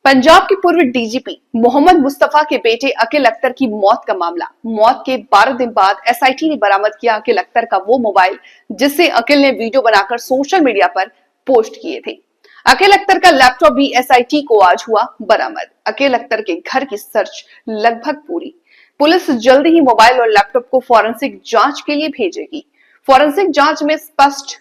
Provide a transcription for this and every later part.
पंजाब के पूर्व डीजीपी मोहम्मद मुस्तफा के बेटे अकील अख्तर की मौत का मामला। मौत के 12 दिन बाद एसआईटी ने बरामद किया अकील अख्तर का वो मोबाइल जिससे अकील ने वीडियो बनाकर सोशल मीडिया पर पोस्ट किए थे। अकील अख्तर का लैपटॉप भी एसआईटी को आज हुआ बरामद। अकील अख्तर के घर की सर्च लगभग पूरी। पुलिस जल्दी ही मोबाइल और लैपटॉप को फॉरेंसिक जांच के लिए भेजेगी। फॉरेंसिक जांच में स्पष्ट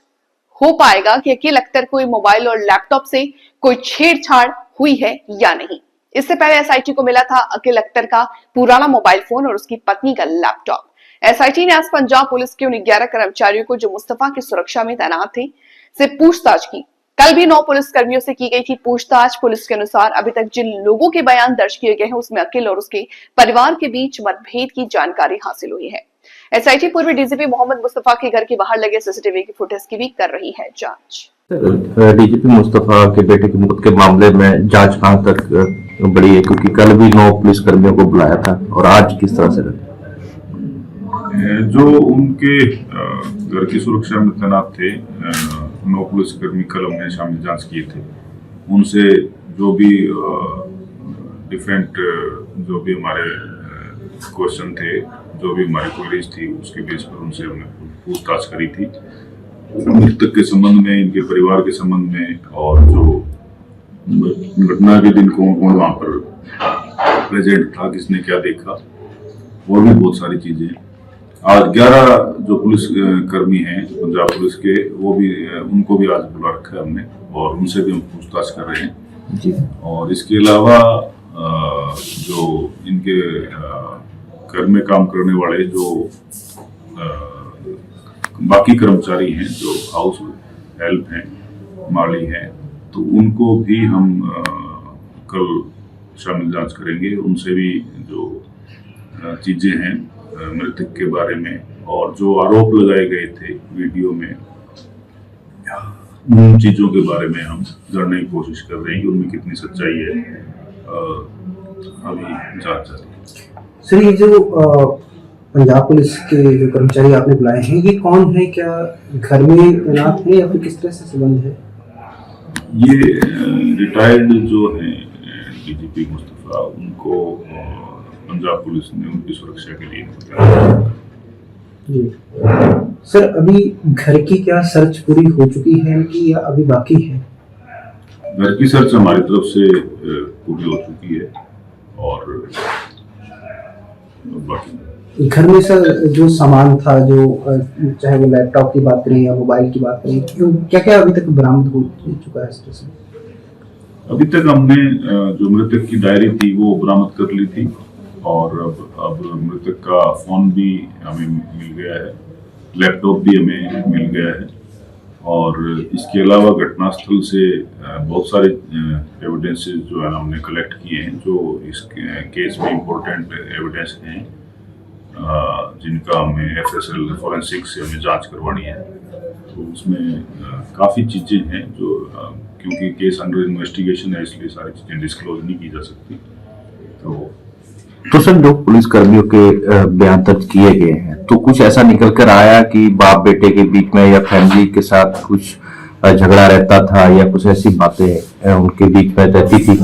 हो पाएगा कि अकील अख्तर को मोबाइल और लैपटॉप से कोई छेड़छाड़ हुई है या नहीं। इससे पहले एसआईटी को मिला था अकील अख्तर का पुराना मोबाइल फोन और उसकी पत्नी का लैपटॉप। एसआईटी ने आज पंजाब पुलिस के उन 11 कर्मचारियों को जो मुस्तफा की सुरक्षा में तैनात थे से पूछताछ की। कल भी 9 पुलिस कर्मियों से की गई थी पूछताछ। पुलिस के अनुसार अभी तक जिन लोगों के बयान दर्ज किए गए हैं उसमें अकील और उसके परिवार के बीच मतभेद की जानकारी हासिल हुई है। एसआईटी पूर्व डीजीपी मोहम्मद मुस्तफा के घर के बाहर लगे सीसीटीवी की फुटेज की भी कर रही है जांच। डीजीपी मुस्तफा के बेटे की मौत के मामले में जांच कहां तक बढ़ी है, क्योंकि कल भी 9 पुलिस कर्मियों को बुलाया था और आज किस तरह से जो उनके घर की सुरक्षा में तैनात थे 9 पुलिसकर्मी कल हमने शामिल जांच किए थे। उनसे जो भी डिफरेंट जो भी हमारे क्वेश्चन थे, जो भी हमारी क्वेरीज थी, उसके बेस पर उनसे हमने पूछताछ करी थी मृतक के संबंध में, इनके परिवार के संबंध में, और जो घटना के दिन कौन कौन वहां पर प्रेजेंट था, किसने क्या देखा, और भी बहुत सारी चीजें। आज 11 जो पुलिस कर्मी हैं पंजाब पुलिस के, वो भी उनको भी आज बुला रखा है हमने और उनसे भी हम पूछताछ कर रहे हैं जी। और इसके अलावा जो इनके घर में काम करने वाले जो बाकी कर्मचारी हैं, जो हाउस हेल्प हैं, माली हैं, तो उनको भी हम कल शामिल जांच करेंगे। उनसे भी जो चीजें हैं मृतक के बारे में और जो आरोप लगाए गए थे वीडियो में, उन चीजों के बारे में हम जानने की कोशिश कर रहे हैं कि उनमें कितनी सच्चाई है। अभी जांच जारी है। सर, ये जो पंजाब पुलिस के जो कर्मचारी आपने बुलाए हैं, ये कौन है? क्या घर में तैनात है या फिर किस तरह से संबंध है? ये रिटायर्ड जो है डीजीपी मुस्तफा, उनको पंजाब पुलिस ने उनकी सुरक्षा के लिए जी। सर, अभी घर की क्या सर्च पूरी हो चुकी है कि या अभी बाकी है? घर की सर्च हमारी तरफ से पूरी हो चुकी है और बाकी घर में सर जो सामान था, जो चाहे वो लैपटॉप की बात करें या मोबाइल की बात करें, क्या क्या अभी तक बरामद हो चुका है स्टेशन? अभी तक हमने जो मृतक की डायरी थी वो बरामद कर ली थी और अब मृतक का फोन भी हमें मिल गया है, लैपटॉप भी हमें मिल गया है और इसके अलावा घटनास्थल से बहुत सारे एविडेंसेस जो है हमने कलेक्ट किए हैं, जो इस केस में इम्पोर्टेंट एविडेंस हैं, जिनका हमें एफएसएल फॉरेंसिक से हमें जांच करवानी है। तो उसमें काफ़ी चीज़ें हैं जो क्योंकि केस अंडर इन्वेस्टिगेशन है, इसलिए सारी चीज़ें डिस्क्लोज नहीं की जा सकती। तो सर, जो पुलिस कर्मियों के बयान दर्ज किए गए हैं, तो कुछ ऐसा निकल कर आया कि बाप बेटे के बीच में या फैमिली के साथ कुछ झगड़ा रहता था या कुछ ऐसी बातें उनके बीच में रहती थी?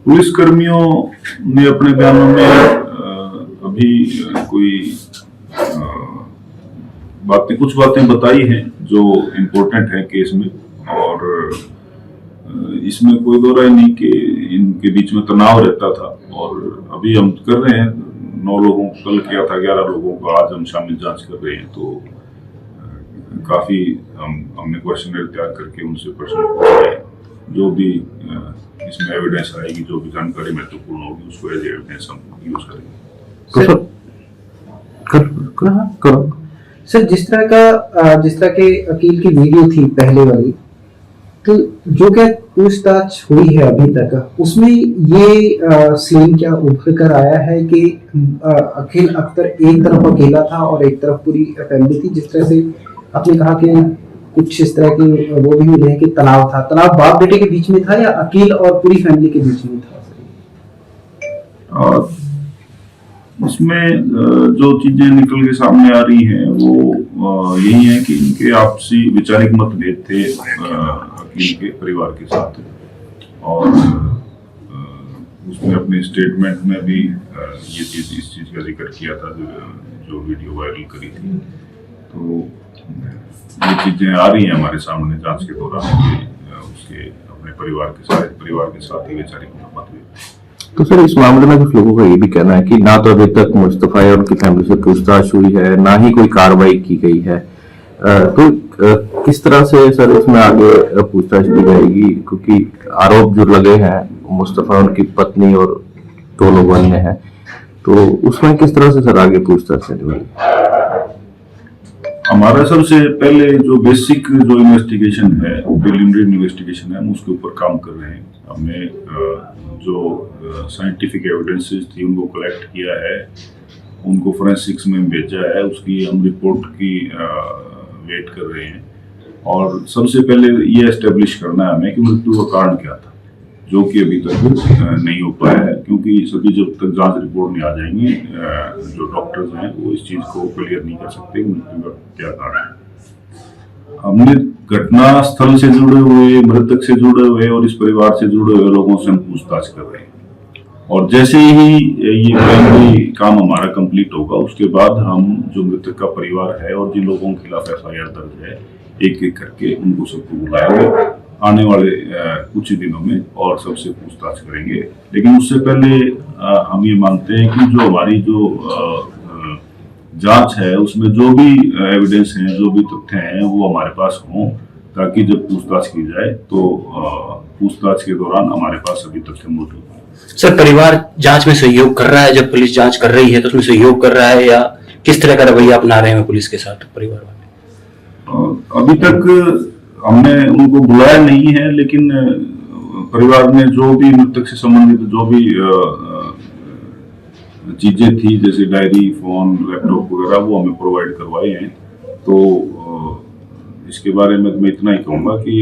पुलिस कर्मियों ने अपने बयानों में अभी कोई कुछ बातें बताई हैं जो इम्पोर्टेंट है केस में, और इसमें कोई दो राय नहीं कि इनके बीच में तनाव रहता था। और अभी हम कर रहे हैं, 9 लोगों को कल किया था, 11 लोगों को आज हम शामिल जांच कर रहे हैं। तो काफी हमने क्वेश्चनर तैयार करके उनसे प्रश्न पूछे हैं। जो भी इसमें एविडेंस आएगी, जो भी जानकारी महत्वपूर्ण होगी, उसको एज एविडेंस हम यूज करेंगे। सर, जिस तरह के अकील की वीडियो थी पहले वाली, तो जो क्या पूछताछ हुई है अभी तक, उसमें ये सीन क्या उभर कर आया है कि अकील अख्तर एक तरफ अकेला था और एक तरफ पूरी फैमिली थी? जिस तरह से आपने कहा कि कुछ इस तरह के वो भी मिले हैं कि तनाव था, तनाव बाप बेटे के बीच में था या अकील और पूरी फैमिली के बीच में था? इसमें जो चीजें निकल के सामने आ रही हैं वो यही है कि इनके आपसी वैचारिक मतभेद थे अकील के परिवार के साथ, और उसने अपने स्टेटमेंट में भी ये चीज इस चीज का जिक्र किया था जो वीडियो वायरल करी थी। तो ये चीजें आ रही हैं हमारे सामने जांच के दौरान कि उसके अपने परिवार के साथ ही बेचारी की मौत हुई। तो सर इस मामले में कुछ लोगों का ये भी कहना है कि ना तो अभी तक मुस्तफा और उनकी फैमिली से पूछताछ हुई है, ना ही कोई कार्रवाई की गई है। तो किस तरह से सर इसमें आगे पूछताछ की जाएगी, क्योंकि आरोप जो लगे हैं मुस्तफा, उनकी पत्नी और 2 लोग अन्य हैं, तो उसमें किस तरह से सर आगे पूछताछ चलने वाली? हमारा सबसे पहले जो बेसिक जो इन्वेस्टिगेशन है, प्रिलिमिनरी इन्वेस्टिगेशन है, हम उसके ऊपर काम कर रहे हैं। हमने जो साइंटिफिक एविडेंसेस थी उनको कलेक्ट किया है, उनको फोरेंसिक्स में भेजा है, उसकी हम रिपोर्ट की वेट कर रहे हैं। और सबसे पहले ये एस्टेब्लिश करना है हमें कि मृत्यु का कारण क्या था, जो कि अभी तक नहीं हो पाया है, क्योंकि सभी जब तक जांच रिपोर्ट नहीं आ जाएंगी जो डॉक्टर्स हैं वो इस चीज को क्लियर नहीं कर सकते मृत्यु का क्या कारण है। हमने घटना स्थल से जुड़े हुए, मृतक से जुड़े हुए और इस परिवार से जुड़े हुए लोगों से हम पूछताछ कर रहे हैं। और जैसे ही ये प्राइमरी काम हमारा कंप्लीट होगा, उसके बाद हम जो मृतक का परिवार है और जिन लोगों के खिलाफ FIR दर्ज है, एक एक करके उनको सबको बुलाएंगे आने वाले कुछ ही दिनों में और सबसे पूछताछ करेंगे। लेकिन उससे पहले हम ये मानते हैं कि जो हमारी जो जांच है उसमें जो भी एविडेंस हैं, जो भी तथ्य हैं, वो हमारे पास हों, ताकि जब पूछताछ की जाए तो पूछताछ के दौरान हमारे पास सभी तथ्य मौजूद हों। सर परिवार जांच में सहयोग कर रहा है, जब पुलिस जांच कर रही है तो उसमें सहयोग कर रहा है, या किस तरह का रवैया अपना रहे हैं पुलिस के साथ परिवार वाले? अभी तक हमने उनको बुलाया नहीं है, लेकिन परिवार ने जो भी मृतक से संबंधित जो भी चीजें थी, जैसे डायरी, फोन, लैपटॉप वगैरह, वो हमें प्रोवाइड करवाए हैं। तो इसके बारे में मैं इतना ही कहूँगा कि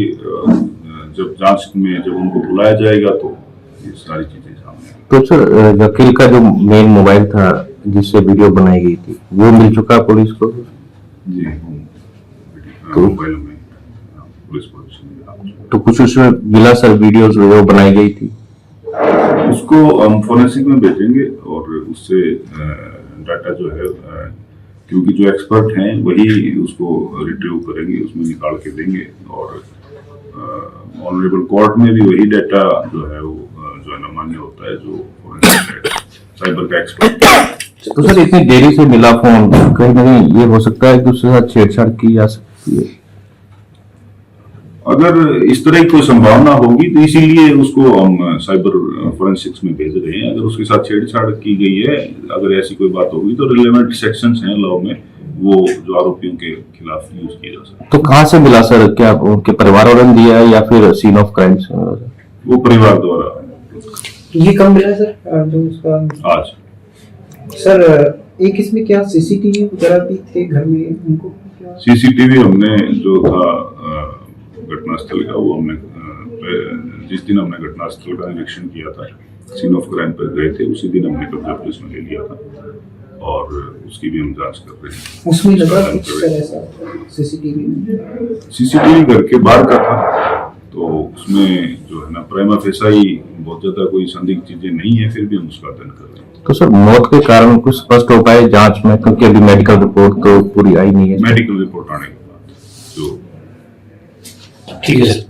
जब जांच में जब उनको बुलाया जाएगा तो ये सारी चीजें सामने आएंगी। तो सर वकील का जो मेन मोबाइल था जिससे वीडियो बनाई गई थी, वो मिल चुका पुलिस को? जी, मोबाइल में पुलिस तो कुछ उसमें मिला सर वीडियोस जो बनाई गई थी? उसको हम फोरेंसिक में भेजेंगे और उससे डाटा जो है, क्योंकि जो एक्सपर्ट हैं वही उसको रिट्रीव करेंगे, उसमें निकाल के देंगे। और ऑनरेबल कोर्ट में भी वही डाटा जो है वो जो है ना मान्य होता है, जो फोरेंसिक साइबर का एक्सपर्ट। तो सर इतनी देरी से मिला फोन, कहीं ना कहीं ये हो सकता है कि उसके साथ छेड़छाड़ की जा सकती है? अगर इस तरह की कोई संभावना होगी तो इसीलिए उसको हम साइबर फोरेंसिक्स में भेज रहे हैं। अगर उसके साथ छेड़छाड़ की गई है, अगर ऐसी कोई बात होगी तो रिलेवेंट सेक्शंस हैं लॉ में, वो जो आरोपियों के खिलाफ यूज किए जा सकते हैं। तो कहाँ से मिला सर? क्या उनके परिवार वालों ने दिया है या फिर सीन ऑफ क्राइम से? वो परिवार द्वारा। ये कब मिला सर जो उसका? आज सर एक इसमें क्या CCTV वगैरह भी थे घर में उनको? CCTV हमने जो था घटनास्थल का, वो हमने जिस दिन हमने घटनास्थल का निरीक्षण किया था, सीन ऑफ क्राइम पर गए थे, उसी दिन हमने कब्जा पुलिस में ले लिया था और उसकी भी हम जांच कर रहे हैं। उसमें लगा कुछ ऐसा CCTV घर के बाहर का था, तो उसमें जो है ना प्राइमा फेसाई बहुत ज्यादा कोई संदिग्ध चीजें नहीं है, फिर भी हम उसका अध्ययन कर रहे हैं। तो सर मौत के कारण कुछ स्पष्ट हो पाए जांच में, क्योंकि अभी मेडिकल रिपोर्ट तो पूरी आई नहीं है? मेडिकल रिपोर्ट आने के बाद जो ठीक है सर।